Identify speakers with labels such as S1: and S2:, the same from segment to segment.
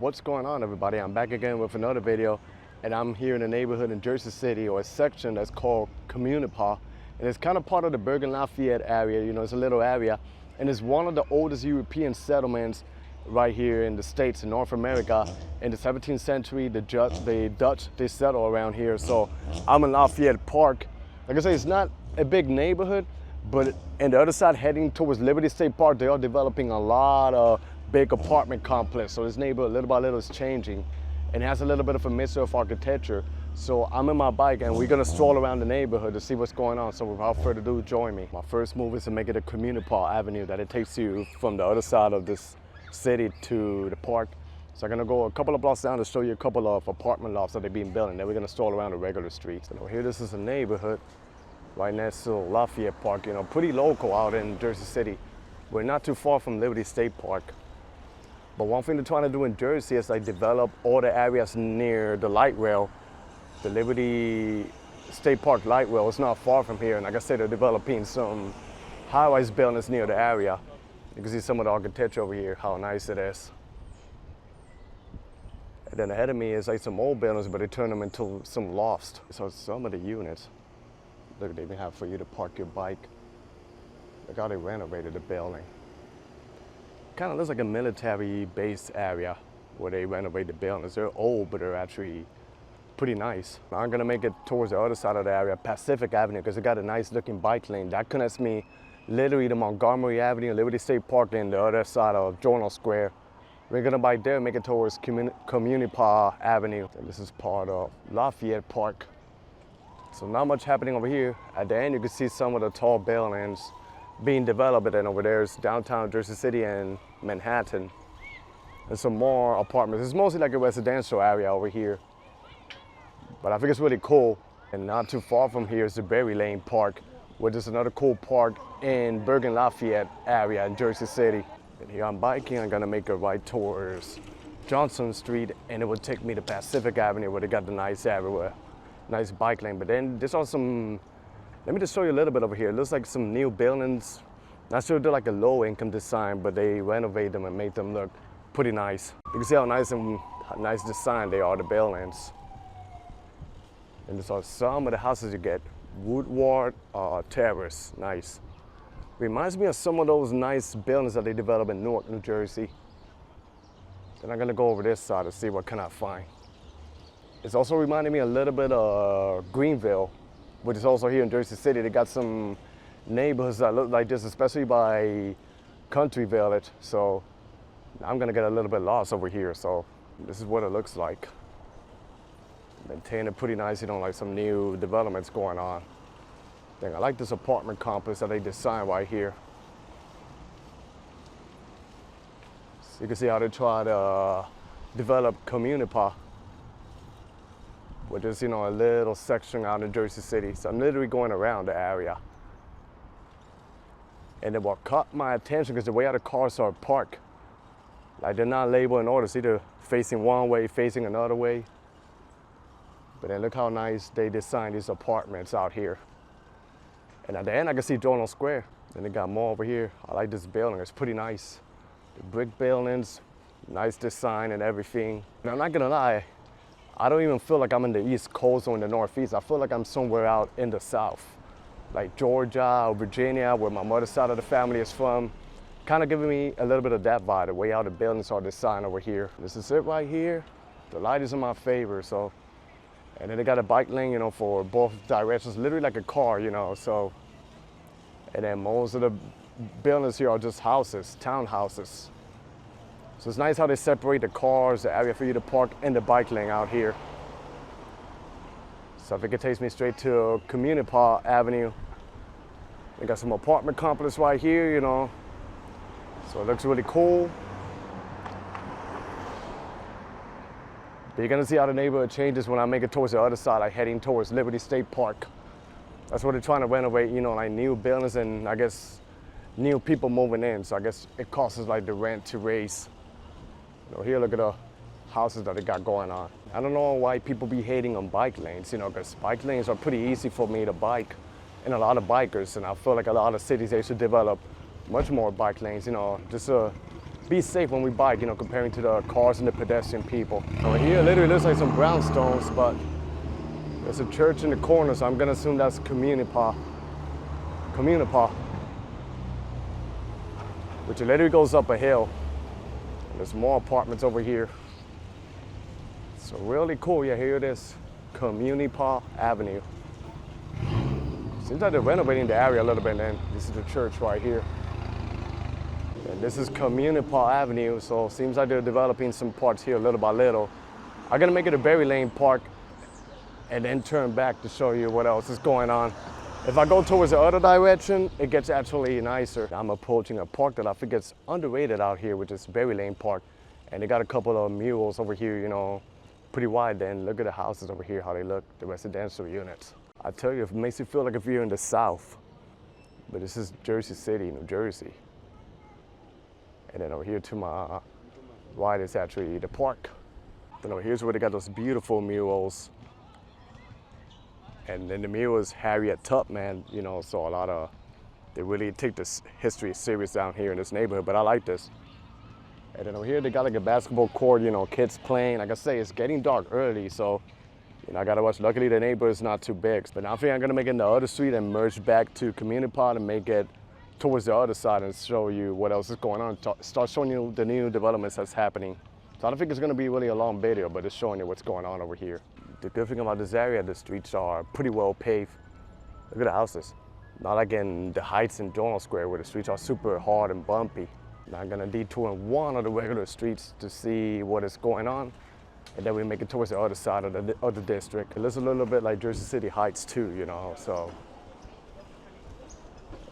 S1: What's going on, everybody? I'm back again with another video, and I'm here in a neighborhood in Jersey City, or a section that's called Communipaw, and it's kind of part of the Bergen-Lafayette area. You know, it's a little area, and it's one of the oldest European settlements right here in the States, in North America. In the 17th century, the Dutch, they settled around here. So I'm in Lafayette Park. Like I say, it's not a big neighborhood, but on the other side, heading towards Liberty State Park, they are developing a lot of big apartment complex. So this neighborhood, little by little, is changing, and it has a little bit of a mixture of architecture. So I'm in my bike, and we're gonna stroll around the neighborhood to see what's going on. So without further ado, join me. My first move is to make it a Communipaw Avenue, that it takes you from the other side of this city to the park. So I'm gonna go a couple of blocks down to show you a couple of apartment lofts that they've been building. Then we're gonna stroll around the regular streets. So here, this is a neighborhood right next to Lafayette Park. You know, pretty local out in Jersey City. We're not too far from Liberty State Park. But one thing they're trying to do in Jersey is like develop all the areas near the light rail. The Liberty State Park light rail is not far from here. And like I said, they're developing some high-rise buildings near the area. You can see some of the architecture over here, how nice it is. And then ahead of me is like some old buildings, but they turned them into some lofts. So some of the units, look, they even have for you to park your bike. Look how they renovated the building. Kind of looks like a military base area where they renovate the buildings. They're old, but they're actually pretty nice. I'm gonna make it towards the other side of the area, Pacific Avenue, because it got a nice looking bike lane. That connects me literally to Montgomery Avenue, Liberty State Park, and the other side of Journal Square. We're gonna bike there, make it towards Communipaw Avenue. And this is part of Lafayette Park. So not much happening over here. At the end, you can see some of the tall buildings being developed, and over there is downtown Jersey City and Manhattan. And some more apartments. It's mostly like a residential area over here. But I think it's really cool. And not too far from here is the Berry Lane Park, which is another cool park in Bergen-Lafayette area in Jersey City. And here I'm biking, I'm gonna make a right towards Johnson Street, and it will take me to Pacific Avenue, where they got the nice area, nice bike lane. But then there's also some, let me just show you a little bit over here. It looks like some new buildings. Not sure they're like a low income design, but they renovate them and make them look pretty nice. You can see how nice design they are, the buildings. And these are some of the houses you get. Woodward Terrace, nice. Reminds me of some of those nice buildings that they develop in Newark, New Jersey. Then I'm gonna go over this side to see what can I find. It's also reminding me a little bit of Greenville, which is also here in Jersey City. They got some neighborhoods that look like this, especially by Country Village. So I'm gonna get a little bit lost over here. So this is what it looks like. Maintained it pretty nice, you know, like some new developments going on. I like this apartment complex that they designed right here. So you can see how they try to develop Communipaw, which is, you know, a little section out in Jersey City. So I'm literally going around the area. And then what caught my attention is the way how the cars are parked. Like, they're not labeled in order, it's either facing one way, facing another way. But then look how nice they designed these apartments out here. And at the end, I can see Journal Square. Then they got more over here. I like this building, it's pretty nice. The brick buildings, nice design and everything. And I'm not gonna lie, I don't even feel like I'm in the East Coast or in the Northeast. I feel like I'm somewhere out in the South, like Georgia or Virginia, where my mother's side of the family is from. Kind of giving me a little bit of that vibe, the way how the buildings are designed over here. This is it right here. The light is in my favor, so. And then they got a bike lane, you know, for both directions, literally like a car, you know, so. And then most of the buildings here are just houses, townhouses. So it's nice how they separate the cars, the area for you to park, and the bike lane out here. So I think it takes me straight to Communipaw Avenue. They got some apartment complex right here, you know. So it looks really cool. But you're gonna see how the neighborhood changes when I make it towards the other side, like heading towards Liberty State Park. That's what they're trying to renovate, you know, like new buildings and I guess new people moving in. So I guess it costs us like the rent to raise. You know, here, look at the houses that they got going on. I don't know why people be hating on bike lanes, you know, because bike lanes are pretty easy for me to bike and a lot of bikers. And I feel like a lot of cities, they should develop much more bike lanes, you know, just be safe when we bike, you know, comparing to the cars and the pedestrian people. Over here, literally looks like some brownstones, but there's a church in the corner, so I'm gonna assume that's Communipaw. Communipaw. Which literally goes up a hill. And there's more apartments over here. So really cool. Yeah, here it is. Communipaw Avenue. Seems like they're renovating the area a little bit, and then this is the church right here. And this is Communipaw Avenue, so it seems like they're developing some parts here little by little. I'm gonna make it a Berry Lane Park and then turn back to show you what else is going on. If I go towards the other direction, it gets actually nicer. I'm approaching a park that I think is underrated out here, which is Berry Lane Park. And they got a couple of murals over here, you know, pretty wide. Then look at the houses over here, how they look, the residential units. I tell you, it makes you feel like if you're in the South. But this is Jersey City, New Jersey. And then over here to my right is actually the park. And over here's where they got those beautiful murals. And then the murals Harriet Tubman, you know, so they really take this history serious down here in this neighborhood, but I like this. And then over here they got like a basketball court, you know, kids playing. Like I say, it's getting dark early, so you know, I gotta watch. Luckily the neighbor is not too big. But now I think I'm gonna make it in the other street and merge back to Communipaw and make it towards the other side and show you what else is going on. Start showing you the new developments that's happening. So I don't think it's gonna be really a long video, but it's showing you what's going on over here. The good thing about this area, the streets are pretty well paved. Look at the houses. Not like in the Heights in Donald Square where the streets are super hard and bumpy. Now I'm gonna detour in one of the regular streets to see what is going on. And then we make it towards the other side of the district. It looks a little bit like Jersey City Heights too, you know, so.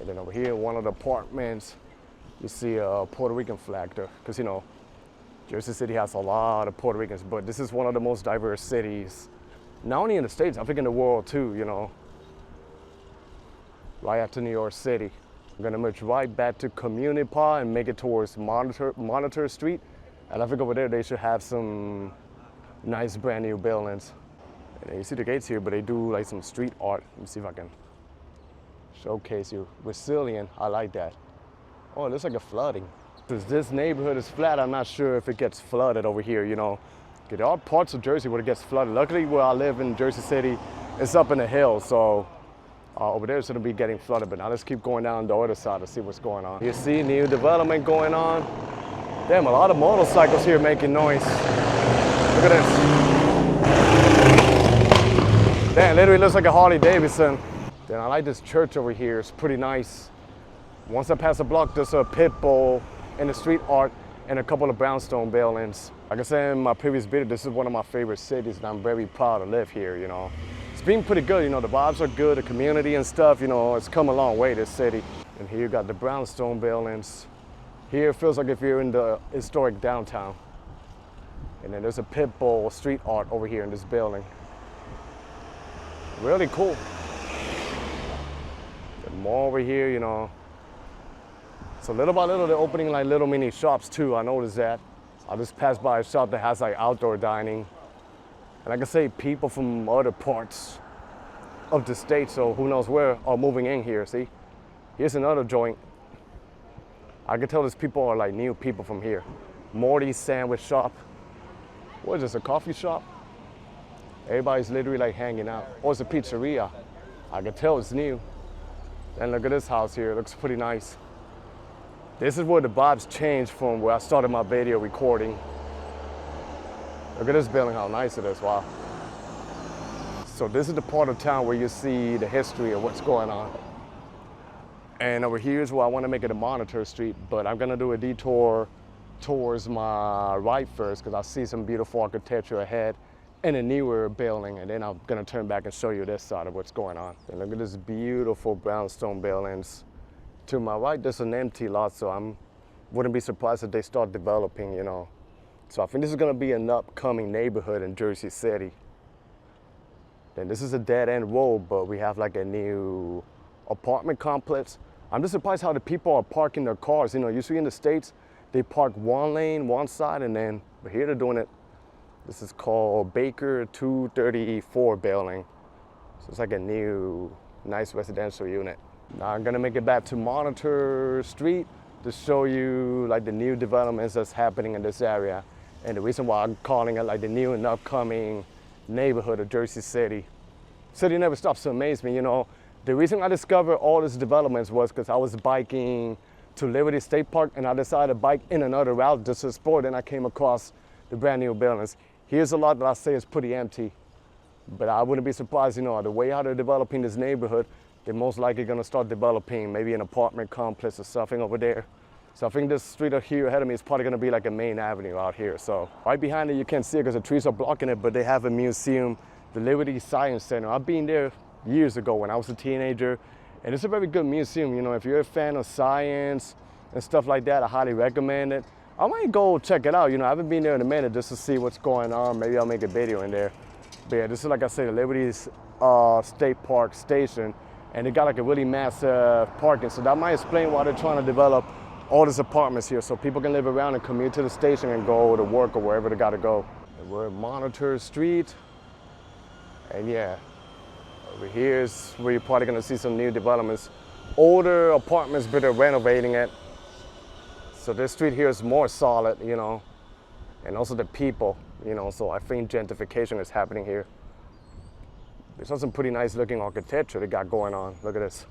S1: And then over here, in one of the apartments, you see a Puerto Rican flag there. Because, you know, Jersey City has a lot of Puerto Ricans, but this is one of the most diverse cities, not only in the States, I think in the world too, you know, right after New York City. I'm gonna merge right back to Communipaw and make it towards Monitor Street. And I think over there they should have some nice brand new buildings. And you see the gates here, but they do like some street art. Let me see if I can showcase you. Resilient, I like that. Oh, it looks like a flooding. Because this neighborhood is flat, I'm not sure if it gets flooded over here, you know. There are parts of Jersey where it gets flooded. Luckily, where I live in Jersey City, it's up in the hill, so over there it's gonna be getting flooded. But now let's keep going down the other side to see what's going on. You see new development going on. Damn, a lot of motorcycles here making noise. Look at this. Damn, literally looks like a Harley Davidson. Then I like this church over here, it's pretty nice. Once I pass the block, there's a pit bull and the street art and a couple of brownstone buildings. Like I said in my previous video, this is one of my favorite cities and I'm very proud to live here, you know. It's been pretty good, you know, the vibes are good, the community and stuff, you know, it's come a long way, this city. And here you got the brownstone buildings. Here it feels like if you're in the historic downtown. And then there's a pit bull street art over here in this building. Really cool. The mall over here, you know. So little by little, they're opening like little mini shops too. I noticed that. I just passed by a shop that has like outdoor dining. And like I say, people from other parts of the state, so who knows where, are moving in here, see? Here's another joint. I can tell these people are like new people from here. Morty's Sandwich Shop. What is this, a coffee shop? Everybody's literally like hanging out. Oh, it's a pizzeria. I can tell it's new. And look at this house here, it looks pretty nice. This is where the vibes changed from where I started my video recording. Look at this building, how nice it is, wow. So this is the part of town where you see the history of what's going on. And over here is where I want to make it a Monitor Street, but I'm gonna do a detour towards my right first because I see some beautiful architecture ahead and a newer building, and then I'm gonna turn back and show you this side of what's going on. And look at this beautiful brownstone buildings. To my right, there's an empty lot, so wouldn't be surprised if they start developing, you know. So I think this is gonna be an upcoming neighborhood in Jersey City. Then this is a dead end road, but we have like a new apartment complex. I'm just surprised how the people are parking their cars. You know, usually in the States, they park one lane, one side, and then, but here they're doing it. This is called Baker 234 building. So it's like a new, nice residential unit. Now I'm gonna make it back to Monitor Street to show you like the new developments that's happening in this area. And the reason why I'm calling it like the new and upcoming neighborhood of Jersey City. City never stops to amaze me, you know. The reason I discovered all these developments was because I was biking to Liberty State Park and I decided to bike in another route just to explore. Then I came across the brand new buildings. Here's a lot that I say is pretty empty, but I wouldn't be surprised, you know, the way how they're developing this neighborhood, they're most likely gonna start developing maybe an apartment complex or something over there. So I think this street here ahead of me is probably gonna be like a main avenue out here. So right behind it, you can't see it because the trees are blocking it, but they have a museum, the Liberty Science Center. I've been there years ago when I was a teenager, and it's a very good museum. You know, if you're a fan of science and stuff like that, I highly recommend it. I might go check it out. You know, I haven't been there in a minute just to see what's going on. Maybe I'll make a video in there. But yeah, this is, like I said, the Liberty State Park station, and they got like a really massive parking. So that might explain why they're trying to develop all these apartments here so people can live around and commute to the station and go to work or wherever they gotta go. And we're at Monitor Street, and yeah, over here is where you're probably gonna see some new developments. Older apartments, but they're renovating it. So this street here is more solid, you know, and also the people, you know, so I think gentrification is happening here. There's some pretty nice looking architecture they got going on. Look at this.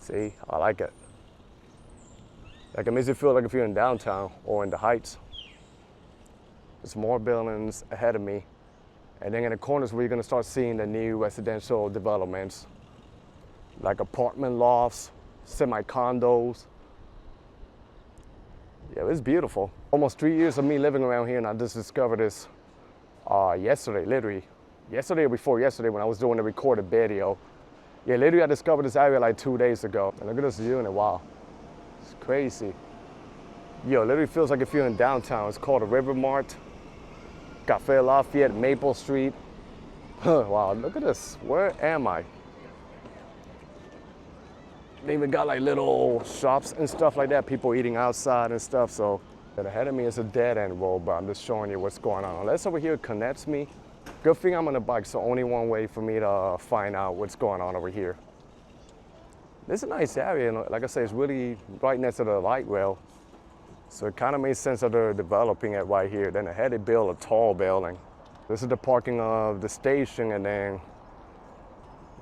S1: See, I like it. Like it makes you feel like if you're in downtown or in the Heights. There's more buildings ahead of me. And then in the corners where you're gonna start seeing the new residential developments, like apartment lofts, semi-condos. Yeah, it's beautiful. Almost 3 years of me living around here, and I just discovered this yesterday, literally. Yesterday or before yesterday when I was doing a recorded video. Yeah, literally I discovered this area like 2 days ago. And look at this unit, wow. It's crazy. Yo, it literally feels like if you're in downtown. It's called a River Mart. Cafe Lafayette, Maple Street. Wow, look at this. Where am I? They even got like little shops and stuff like that, people eating outside and stuff. So ahead of me is a dead end road, but I'm just showing you what's going on. Unless over here connects me. Good thing I'm on a bike, so only one way for me to find out what's going on over here. This is a nice area, and like I say, it's really right next to the light rail. So it kind of makes sense that they're developing it right here. Then ahead they build a tall building. This is the parking of the station, and then,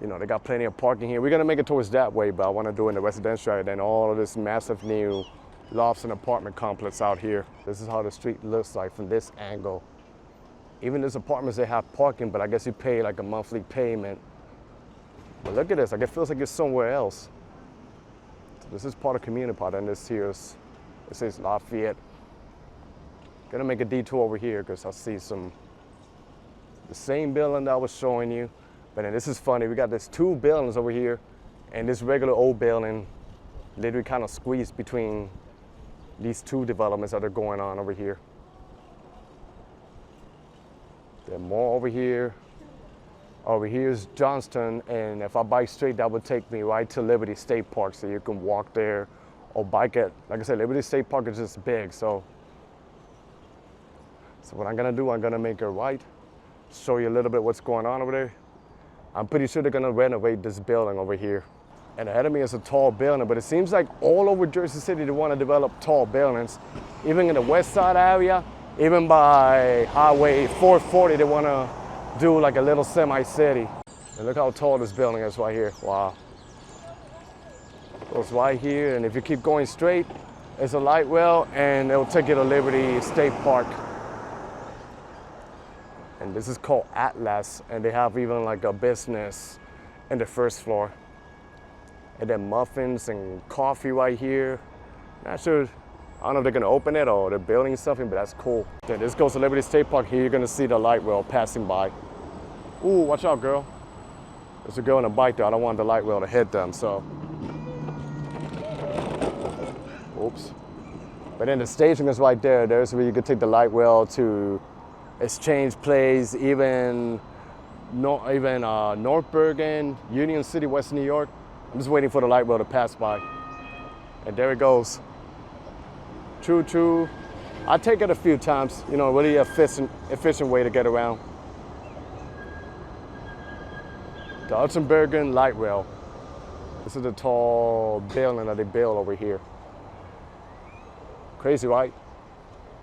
S1: you know, they got plenty of parking here. We're gonna make it towards that way, but I wanna do it in the residential area. Then all of this massive new lofts and apartment complex out here. This is how the street looks like from this angle. Even these apartments, they have parking, but I guess you pay like a monthly payment. But look at this, like it feels like you're somewhere else. So this is part of Communipaw, and this here is, it says Lafayette. Gonna make a detour over here because I see the same building that I was showing you. But then this is funny, we got these two buildings over here and this regular old building literally kind of squeezed between these two developments that are going on over here. There are more over here. Over here is Johnston, and if I bike straight, that would take me right to Liberty State Park, so you can walk there or bike it. Like I said, Liberty State Park is just big, so what I'm gonna do, I'm gonna make a right, show you a little bit what's going on over there. I'm pretty sure they're gonna renovate this building over here. And ahead of me is a tall building, but it seems like all over Jersey City they wanna develop tall buildings. Even in the west side area, even by Highway 440, they wanna do like a little semi-city. And look how tall this building is right here, wow. Goes right here, and if you keep going straight, it's a light rail, and it'll take you to Liberty State Park. And this is called Atlas, and they have even like a business in the first floor. And then muffins and coffee right here. Not sure, I don't know if they're gonna open it or they're building something, but that's cool. Then this goes to Liberty State Park. Here you're gonna see the light rail passing by. Ooh, watch out, girl. There's a girl on a bike there. I don't want the light rail to hit them, so. Oops. But then the station is right there. There's where you could take the light rail to Exchange Place, even North Bergen, Union City, West New York. I'm just waiting for the light rail to pass by. And there it goes. Choo choo. I take it a few times, you know, really efficient way to get around. The Hudson Bergen light rail. This is the tall building that they built over here. Crazy, right?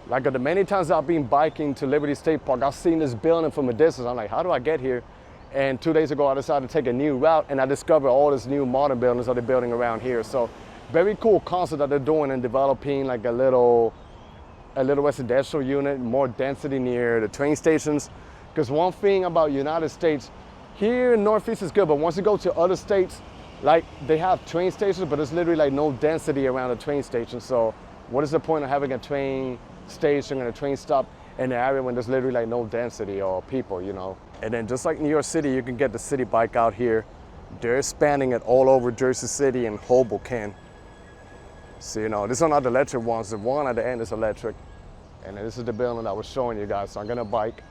S1: Like the many times I've been biking to Liberty State Park, I've seen this building from a distance. I'm like, how do I get here? And 2 days ago, I decided to take a new route, and I discovered all these new modern buildings that they're building around here. So very cool concept that they're doing and developing like a little residential unit, more density near the train stations. Because one thing about United States, here in Northeast is good, but once you go to other states, like they have train stations, but there's literally like no density around the train station. So what is the point of having a train station and a train stop in an area when there's literally like no density or people, you know? And then just like New York City, you can get the city bike out here. They're expanding it all over Jersey City and Hoboken. So, you know, these are not the electric ones. The one at the end is electric. And then this is the building I was showing you guys. So I'm gonna bike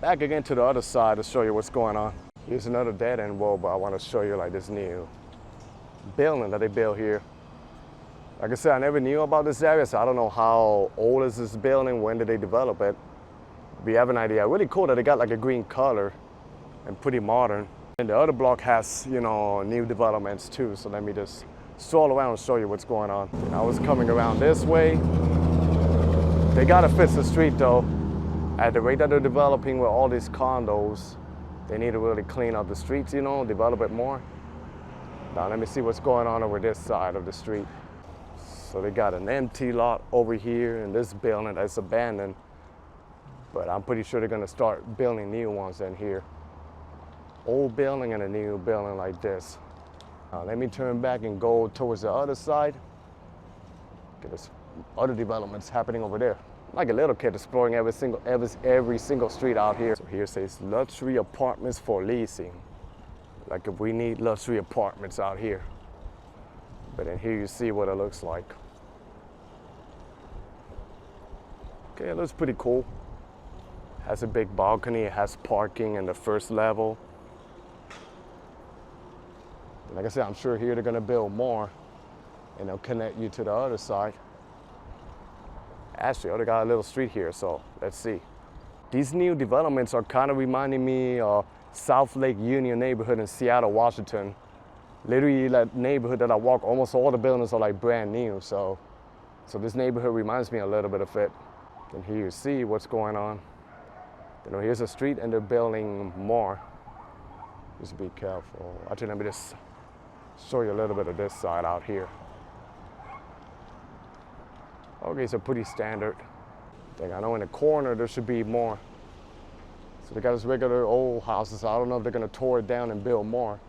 S1: back again to the other side to show you what's going on. Here's another dead end road, but I want to show you like this new building that they built here. Like I said, I never knew about this area, so I don't know how old is this building, when did they develop it. We have an idea. Really cool that they got like a green color and pretty modern. And the other block has, you know, new developments too. So let me just stroll around and show you what's going on. And I was coming around this way. They gotta fix the street though. At the rate that they're developing with all these condos, they need to really clean up the streets, you know, develop it more. Now let me see what's going on over this side of the street. So they got an empty lot over here in this building that's abandoned, but I'm pretty sure they're gonna start building new ones in here. Old building and a new building like this. Now let me turn back and go towards the other side. There's other developments happening over there. Like a little kid exploring every single street out here. So here says luxury apartments for leasing. Like if we need luxury apartments out here. But then here you see what it looks like. Okay, it looks pretty cool. Has a big balcony, it has parking in the first level. And like I said, I'm sure here they're gonna build more and they'll connect you to the other side. Actually, they got a little street here, so let's see. These new developments are kind of reminding me of South Lake Union neighborhood in Seattle, Washington. Literally that neighborhood that I walk, almost all the buildings are like brand new. So this neighborhood reminds me a little bit of it. And here you see what's going on. You know, here's a street and they're building more. Just be careful. Actually, let me just show you a little bit of this side out here. Okay, so pretty standard thing. I know in the corner there should be more. So they got this regular old houses. I don't know if they're gonna tore it down and build more.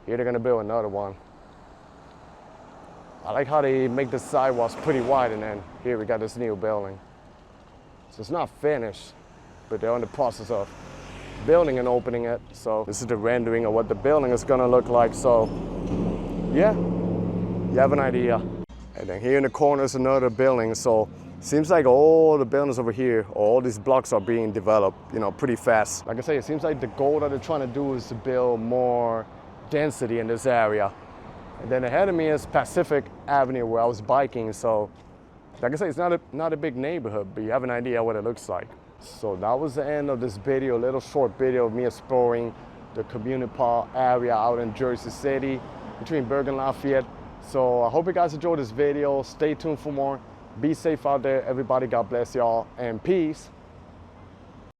S1: Here they're gonna build another one. I like how they make the sidewalks pretty wide, and then here we got this new building. So it's not finished, but they're in the process of building and opening it. So this is the rendering of what the building is gonna look like. So yeah, you have an idea. And then here in the corner is another building. So seems like all the buildings over here, all these blocks are being developed, you know, pretty fast. Like I say, it seems like the goal that they're trying to do is to build more density in this area. And then ahead of me is Pacific Avenue where I was biking. So like I say, it's not a big neighborhood, but you have an idea what it looks like. So that was the end of this video, a little short video of me exploring the Communipaw area out in Jersey City between Bergen and Lafayette. So I hope you guys enjoyed this video. Stay tuned for more. Be safe out there, everybody. God bless y'all, and peace.